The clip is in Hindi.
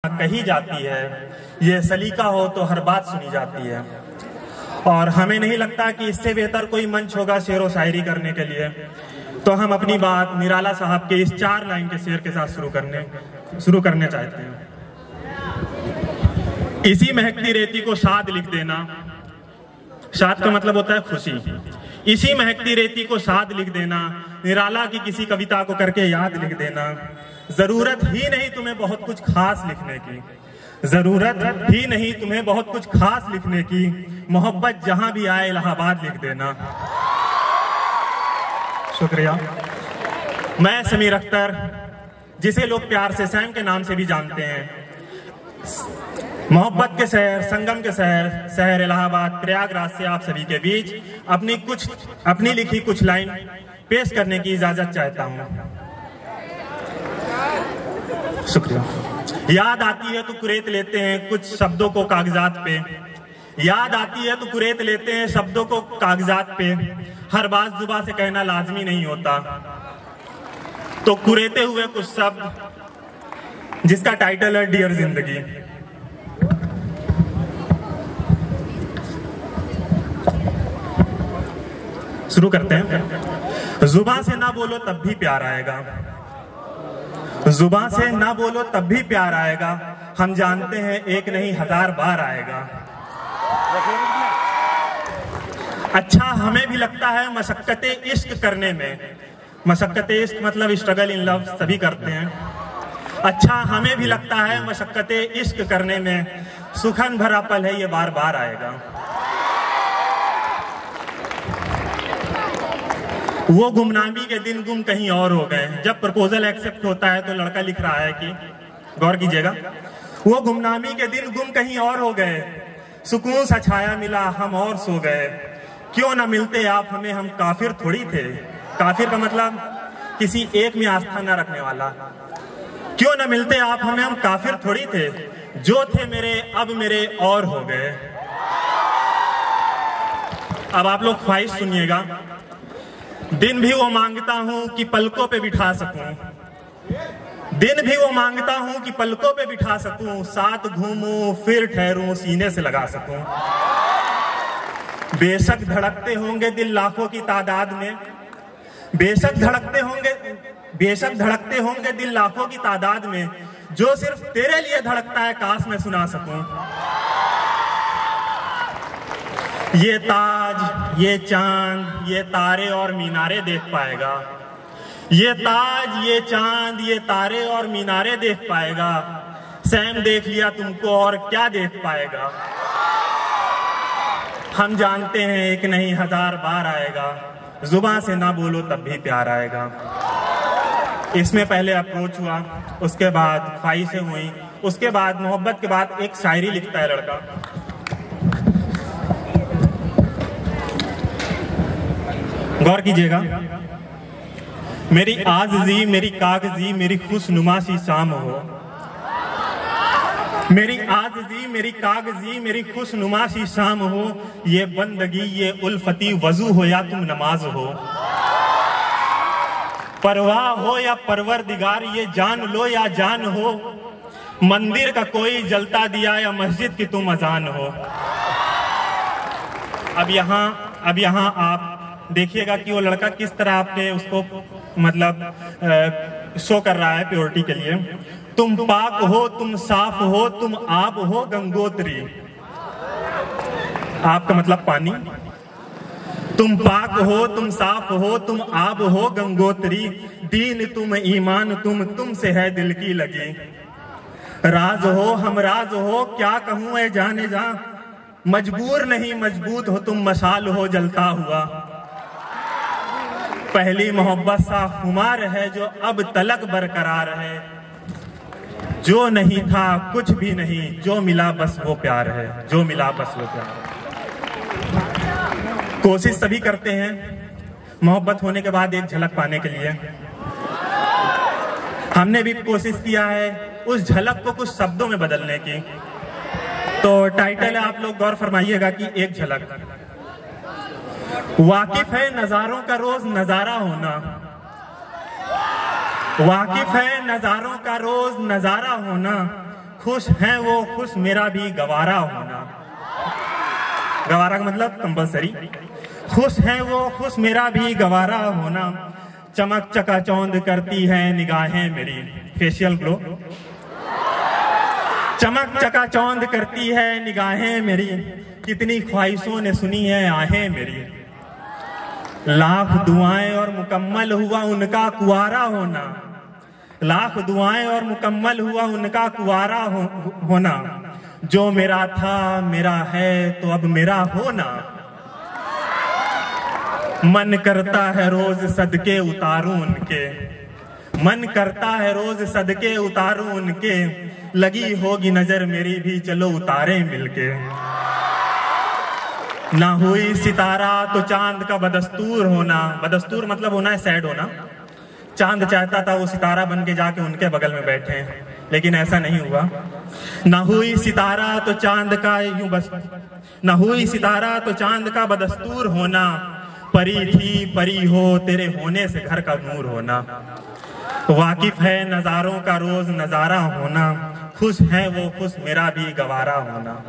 कही जाती है, ये सलीका हो तो हर बात सुनी जाती है। और हमें नहीं लगता कि इससे बेहतर कोई मंच होगा शेर व शायरी करने के लिए। तो हम अपनी बात निराला साहब के इस 4 लाइन के शेर के साथ शुरू करने चाहते हैं। इसी महकती रेती को शाद लिख देना। शाद का मतलब होता है खुशी। इसी महकती रेती को शाद लिख देना, निराला की किसी कविता को करके याद लिख देना। जरूरत ही नहीं तुम्हें बहुत कुछ खास लिखने की, जरूरत ही नहीं तुम्हें बहुत कुछ खास लिखने की, मोहब्बत जहां भी आए इलाहाबाद लिख देना। शुक्रिया। मैं समीर अख्तर, जिसे लोग प्यार से सैम के नाम से भी जानते हैं, मोहब्बत के शहर, संगम के शहर इलाहाबाद प्रयागराज से आप सभी के बीच अपनी लिखी कुछ लाइन पेश करने की इजाजत चाहता हूं। शुक्रिया। याद आती है तो कुरेद लेते हैं कुछ शब्दों को कागजात पे, याद आती है तो कुरेद लेते हैं शब्दों को कागजात पे, हर बात जुबान से कहना लाजमी नहीं होता। तो कुरेते हुए कुछ शब्द जिसका टाइटल है डियर जिंदगी। शुरू करते हैं। जुबान से ना बोलो तब भी प्यार आएगा, जुबान से ना बोलो तब भी प्यार आएगा, हम जानते हैं एक नहीं 1000 बार आएगा। अच्छा हमें भी लगता है मशक्कते इश्क करने में, मशक्कते इश्क मतलब स्ट्रगल इन लव सभी करते हैं। अच्छा हमें भी लगता है मशक्कते इश्क करने में, सुखन भरा पल है ये बार बार आएगा। वो गुमनामी के दिन गुम कहीं और हो गए। जब प्रपोजल एक्सेप्ट होता है तो लड़का लिख रहा है कि, गौर कीजिएगा, वो गुमनामी के दिन गुम कहीं और हो गए, सुकून सा छाया मिला हम और सो गए, क्यों ना मिलते आप हमें हम काफिर थोड़ी थे। काफिर का मतलब किसी एक में आस्था ना रखने वाला। क्यों ना मिलते आप हमें हम काफिर थोड़ी थे, जो थे मेरे अब मेरे और हो गए। अब आप लोग ख्वाहिश सुनिएगा। दिन भी वो मांगता हूं कि पलकों पे बिठा सकूं, दिन भी वो मांगता हूं कि पलकों पे बिठा सकूं, साथ घूमूं फिर ठहरूं सीने से लगा सकूं। बेशक धड़कते होंगे दिल लाखों की तादाद में, बेशक धड़कते होंगे दिल लाखों की तादाद में, जो सिर्फ तेरे लिए धड़कता है काश मैं सुना सकूं। ये ताज, ये चांद, ये तारे और मीनारे देख पाएगा, ये ताज, ये चांद, ये तारे और मीनारे देख पाएगा, सैम देख लिया तुमको और क्या देख पाएगा। हम जानते हैं एक नहीं 1000 बार आएगा, जुबान से ना बोलो तब भी प्यार आएगा। इसमें पहले अप्रोच हुआ, उसके बाद ख्वाहिशें हुई, उसके बाद मोहब्बत के बाद एक शायरी लिखता है लड़का। गौर कीजिएगा। मेरी आज़जी, मेरी कागजी, मेरी खुशनुमा सी शाम हो, मेरी आज़जी, मेरी कागजी, मेरी खुशनुमा सी शाम हो, ये बंदगी, ये उल्फती वजू हो या तुम नमाज हो, परवाह हो या परवरदिगार, ये जान लो या जान हो, मंदिर का कोई जलता दिया या मस्जिद की तुम अजान हो। अब यहाँ आप देखिएगा कि वो लड़का किस तरह आपने उसको मतलब शो कर रहा है प्योरिटी के लिए। तुम पाक हो, तुम साफ हो, तुम आब हो गंगोत्री, आपका मतलब पानी। तुम पाक हो, तुम साफ हो, तुम आब हो गंगोत्री, दीन तुम ईमान तुमसे है दिल की लगी, राज हो हम राज हो, क्या कहूं ऐ जाने जा, मजबूर नहीं मजबूत हो तुम, मशाल हो जलता हुआ, पहली मोहब्बत सा खुमार है जो अब तलक बरकरार है, जो नहीं था कुछ भी नहीं, जो मिला बस वो प्यार है, जो मिला बस वो प्यार है। कोशिश सभी करते हैं मोहब्बत होने के बाद एक झलक पाने के लिए। हमने भी कोशिश किया है उस झलक को कुछ शब्दों में बदलने की। तो टाइटल है, आप लोग गौर फरमाइएगा कि एक झलक। वाकिफ है नजारों का रोज नजारा होना, वाकिफ है नजारों का रोज नजारा होना, खुश है वो खुश मेरा भी गवारा होना। गवारा का मतलब कंपलसरी। खुश है वो खुश मेरा भी गवारा होना, चमक चकाचौंध करती है निगाहें मेरी। Facial glow. चमक चकाचौंध करती है निगाहें मेरी, कितनी ख्वाहिशों ने सुनी है आहें मेरी। लाख दुआएं और मुकम्मल हुआ उनका कुआरा होना, लाख दुआएं और मुकम्मल हुआ उनका कुआरा होना। जो मेरा था मेरा है तो अब मेरा होना। मन करता है रोज सदके उतारूं उनके, मन करता है रोज सदके उतारूं उनके। लगी होगी नजर मेरी भी चलो उतारे मिलके। ना हुई सितारा तो चांद का बदस्तूर होना। बदस्तूर मतलब होना है सैड होना। चांद चाहता था वो सितारा बन के जाके उनके बगल में बैठे, लेकिन ऐसा नहीं हुआ। ना हुई सितारा तो चांद का यूं बस, ना हुई सितारा तो चांद का बदस्तूर होना। परी थी परी हो तेरे होने से घर का नूर होना। वाकिफ है नजारों का रोज नजारा होना, खुश है वो खुश मेरा भी गवारा होना।